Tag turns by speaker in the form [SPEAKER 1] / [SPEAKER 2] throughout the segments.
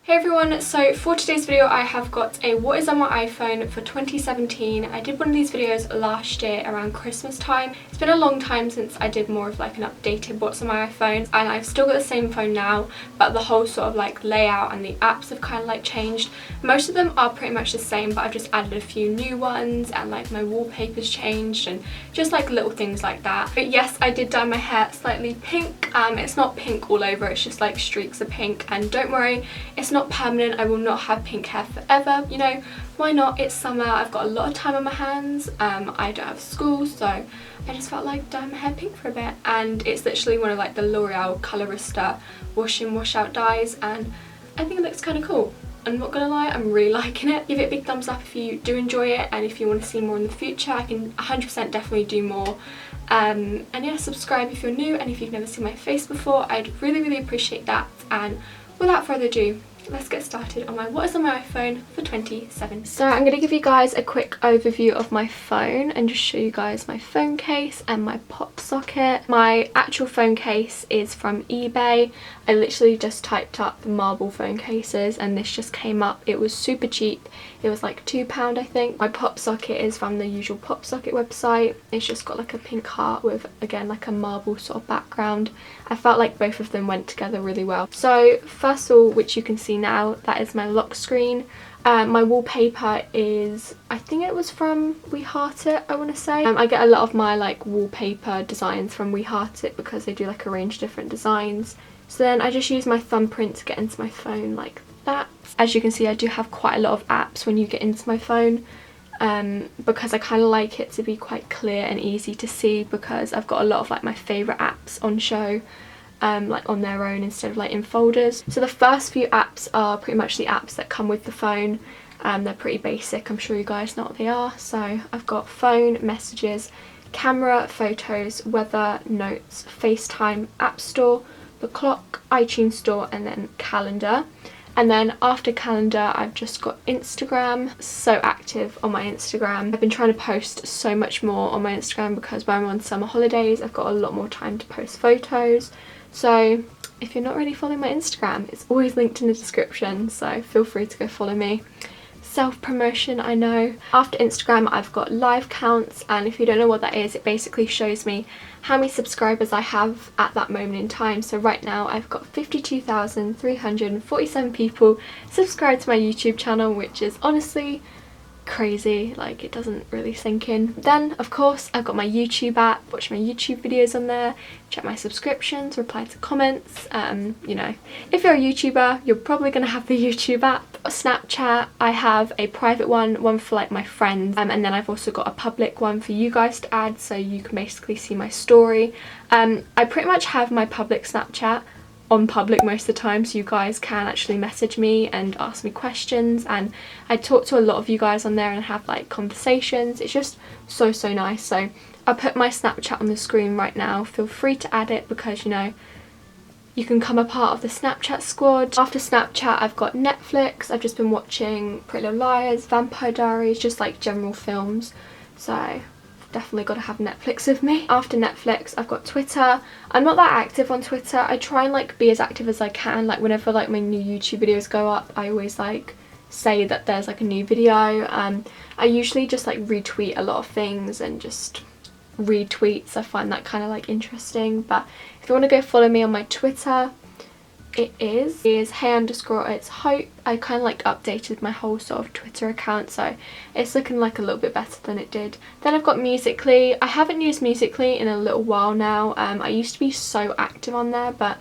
[SPEAKER 1] Hey everyone, so for today's video I have got a what is on my iPhone for 2017. I did one of these videos last year around Christmas time. It's been a long time since I did more of like an updated what's on my iPhone, and I've still got the same phone now, but the whole sort of like layout and the apps have kind of like changed. Most of them are pretty much the same, but I've just added a few new ones and like my wallpaper's changed and just like little things like that. But yes, I did dye my hair slightly pink. It's not pink all over, it's just like streaks of pink, and don't worry, it's not permanent. I will not have pink hair forever, you know, why not? It's summer, I've got a lot of time on my hands, I don't have school, so I just felt like dyeing my hair pink for a bit. And it's literally one of like the L'Oreal Colorista wash in wash out dyes, and I think it looks kind of cool. I'm not gonna lie, I'm really liking it. Give it a big thumbs up if you do enjoy it, and if you want to see more in the future I can 100% definitely do more. And yeah, subscribe if you're new, and if you've never seen my face before I'd really appreciate that. And without further ado, let's get started on my what is on my iPhone for 2017. So I'm going to give you guys a quick overview of my phone and just show you guys my phone case and my pop socket. My actual phone case is from eBay. I literally just typed up marble phone cases and this just came up. It was super cheap. It was like £2 I think. My pop socket is from the usual pop socket website. It's just got like a pink heart with again like a marble sort of background. I felt like both of them went together really well. So first of all, which you can see now, that is my lock screen. My wallpaper is, I think it was from We Heart It, I want to say. I get a lot of my like wallpaper designs from We Heart It because they do like a range of different designs. So then I just use my thumbprint to get into my phone like that. As you can see, I do have quite a lot of apps when you get into my phone, because I kind of like it to be quite clear and easy to see, because I've got a lot of like my favourite apps on show, like on their own instead of like in folders. So the first few apps are pretty much the apps that come with the phone. They're pretty basic, I'm sure you guys know what they are. So I've got phone, messages, camera, photos, weather, notes, FaceTime, App Store, the clock, iTunes Store, and then calendar. And then after calendar I've just got Instagram. So active on my Instagram. I've been trying to post so much more on my Instagram because when I'm on summer holidays I've got a lot more time to post photos. So if you're not already following my Instagram, it's always linked in the description, so feel free to go follow me. Self-promotion, I know. After Instagram I've got live counts, and if you don't know what that is, it basically shows me how many subscribers I have at that moment in time. So right now I've got 52,347 people subscribed to my YouTube channel, which is honestly crazy, like it doesn't really sink in. Then of course I've got my YouTube app, watch my YouTube videos on there, check my subscriptions, reply to comments. You know, if you're a YouTuber you're probably gonna have the YouTube app. Snapchat, I have a private one for like my friends, and then I've also got a public one for you guys to add, so you can basically see my story. I pretty much have my public Snapchat on public most of the time, so you guys can actually message me and ask me questions, and I talk to a lot of you guys on there and have like conversations. It's just so nice. So I'll put my Snapchat on the screen right now. Feel free to add it because, you know, you can become a part of the Snapchat squad. After Snapchat I've got Netflix. I've just been watching Pretty Little Liars, Vampire Diaries, just like general films, so definitely got to have Netflix with me. After Netflix I've got Twitter. I'm not that active on Twitter. I try and like be as active as I can. Like whenever like my new YouTube videos go up I always like say that there's like a new video. I usually just like retweet a lot of things and just retweets. I find that kind of like interesting. But if you want to go follow me on my Twitter, it is hey_it's hope. I kind of like updated my whole sort of Twitter account, so it's looking like a little bit better than it did. Then I've got Musical.ly. I haven't used Musical.ly in a little while now. I used to be so active on there, but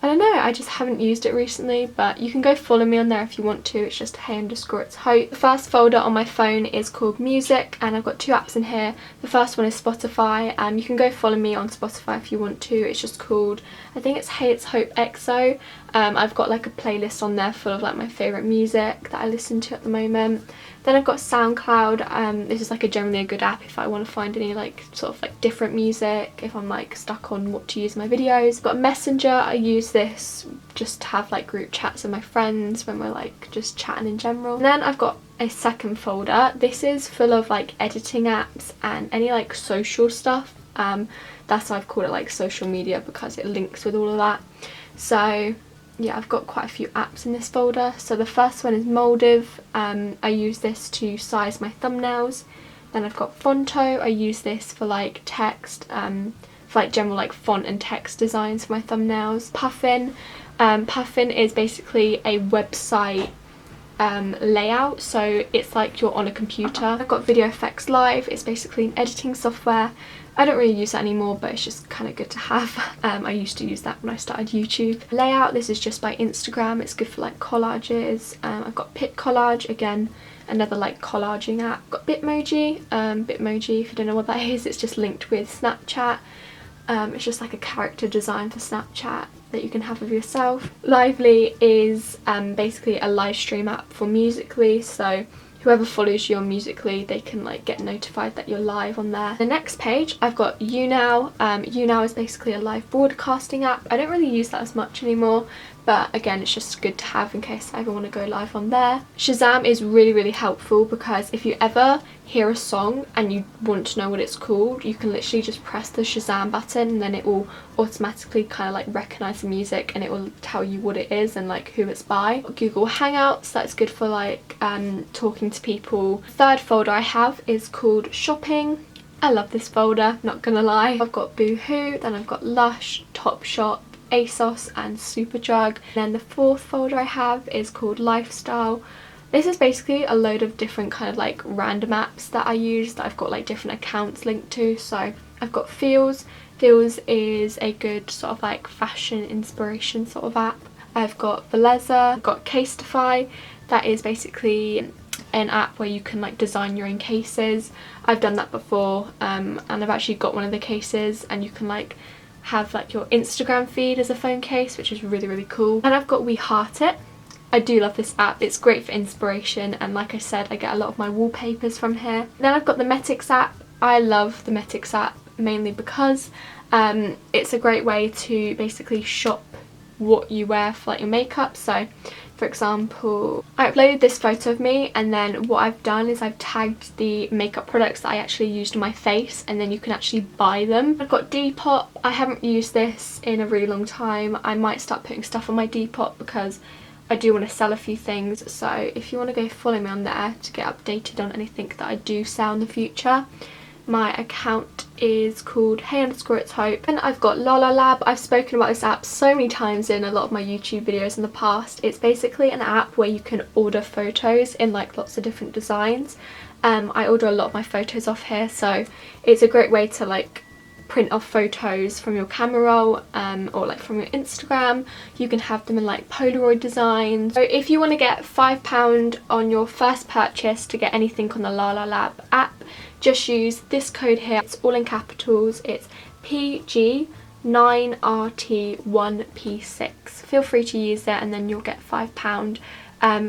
[SPEAKER 1] I don't know, I just haven't used it recently. But you can go follow me on there if you want to. It's just hey_it's hope. The first folder on my phone is called Music, and I've got two apps in here. The first one is Spotify. You can go follow me on Spotify if you want to. It's just called, I think it's Hey It's Hope EXO. I've got like a playlist on there full of like my favourite music that I listen to at the moment. Then I've got SoundCloud. This is like generally a good app if I want to find any like sort of like different music, if I'm like stuck on what to use in my videos. I've got Messenger. I use this just to have like group chats with my friends when we're like just chatting in general. And then I've got a second folder. This is full of like editing apps and any like social stuff. That's why I've called it like social media, because it links with all of that. So yeah, I've got quite a few apps in this folder. So the first one is Moldiv. I use this to size my thumbnails. Then I've got Fonto. I use this for like text, for like general like font and text designs for my thumbnails. Puffin. Puffin is basically a website layout, so it's like you're on a computer. I've got Video Effects Live. It's basically an editing software. I don't really use that anymore, but it's just kind of good to have. I used to use that when I started YouTube. Layout, this is just by Instagram. It's good for like collages. I've got Pit Collage, again another like collaging app. I've got Bitmoji. Bitmoji, if you don't know what that is, it's just linked with Snapchat. It's just like a character design for Snapchat that you can have of yourself. Lively is basically a live stream app for Musical.ly, so whoever follows you on Musical.ly, they can like get notified that you're live on there. The next page, I've got YouNow. YouNow is basically a live broadcasting app. I don't really use that as much anymore, but again, it's just good to have in case I ever want to go live on there. Shazam is really, really helpful because if you ever hear a song and you want to know what it's called, you can literally just press the Shazam button and then it will automatically kind of like recognize the music and it will tell you what it is and like who it's by. Google Hangouts, that's good for like talking to people. Third folder I have is called Shopping. I love this folder, not gonna lie. I've got Boohoo, then I've got Lush, Topshop, ASOS and Superdrug. And then the fourth folder I have is called Lifestyle. This is basically a load of different kind of like random apps that I use that I've got like different accounts linked to. So I've got Feels. Feels is a good sort of like fashion inspiration sort of app. I've got Veleza. I've got Casetify. That is basically an app where you can like design your own cases. I've done that before, and I've actually got one of the cases, and you can like have like your Instagram feed as a phone case, which is really, really cool. And I've got We Heart It. I do love this app. It's great for inspiration, and like I said, I get a lot of my wallpapers from here. Then I've got the Metix app. I love the Metix app mainly because it's a great way to basically shop what you wear for like your makeup. So for example, I uploaded this photo of me, and then what I've done is I've tagged the makeup products that I actually used on my face, and then you can actually buy them. I've got Depop. I haven't used this in a really long time. I might start putting stuff on my Depop because I do want to sell a few things, so if you want to go follow me on there to get updated on anything that I do sell in the future. My account is called hey_it's_hope. And I've got Lala Lab. I've spoken about this app so many times in a lot of my YouTube videos in the past. It's basically an app where you can order photos in like lots of different designs. I order a lot of my photos off here, so it's a great way to like print off photos from your camera roll or like from your Instagram. You can have them in like Polaroid designs. So if you want to get £5 on your first purchase to get anything on the Lala Lab app, just use this code here. It's all in capitals. It's PG9RT1P6. Feel free to use that and then you'll get £5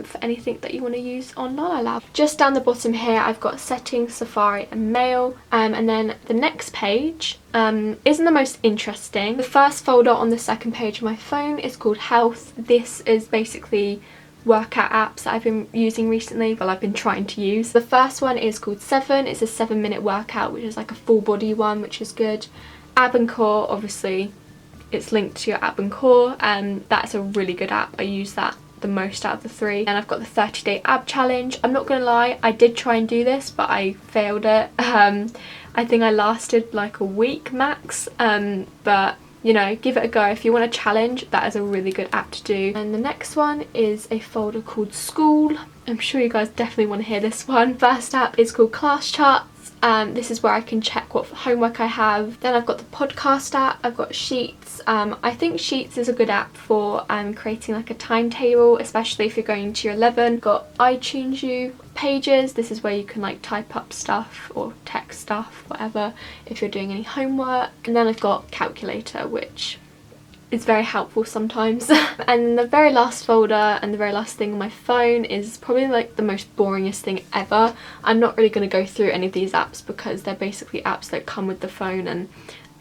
[SPEAKER 1] for anything that you want to use on Lala Lab. Just down the bottom here I've got Settings, Safari and Mail, and then the next page isn't the most interesting. The first folder on the second page of my phone is called Health. This is basically workout apps that I've been using recently, well I've been trying to use. The first one is called 7. It's a 7-minute workout, which is like a full body one, which is good. Ab and Core, obviously it's linked to your Ab and Core, and that's a really good app. I use that the most out of the 3. And I've got the 30-day ab challenge. I'm not gonna lie, I did try and do this but I failed it. I think I lasted like a week max, but you know, give it a go. If you want a challenge, that is a really good app to do. And the next one is a folder called School. I'm sure you guys definitely want to hear this one. First app is called Class Charts. This is where I can check what homework I have. Then I've got the podcast app. I've got Sheets. I think Sheets is a good app for creating like a timetable, especially if you're going to your 11. Got iTunes U. Pages, this is where you can like type up stuff or text stuff, whatever, if you're doing any homework. And then I've got Calculator, which is very helpful sometimes. And the very last folder and the very last thing on my phone is probably like the most boringest thing ever. I'm not really going to go through any of these apps because they're basically apps that come with the phone and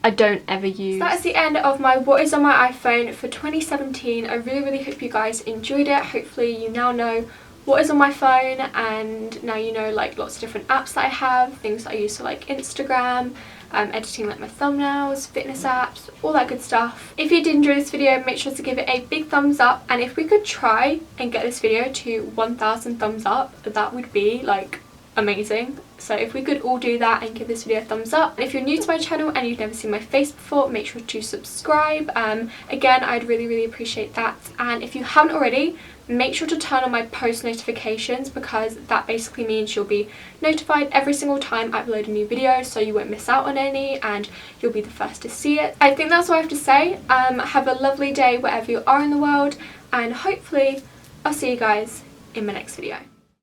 [SPEAKER 1] I don't ever use. So that is the end of my what is on my iPhone for 2017. I really hope you guys enjoyed it. Hopefully you now know what is on my phone, and now you know like lots of different apps that I have, things that I use for like Instagram, editing like my thumbnails, fitness apps, all that good stuff. If you did enjoy this video, make sure to give it a big thumbs up, and if we could try and get this video to 1,000 thumbs up, that would be like amazing. So if we could all do that and give this video a thumbs up. And if you're new to my channel and you've never seen my face before, make sure to subscribe. Again, I'd really appreciate that. And if you haven't already, make sure to turn on my post notifications, because that basically means you'll be notified every single time I upload a new video, so you won't miss out on any and you'll be the first to see it. I think that's all I have to say. Have a lovely day wherever you are in the world, and hopefully I'll see you guys in my next video.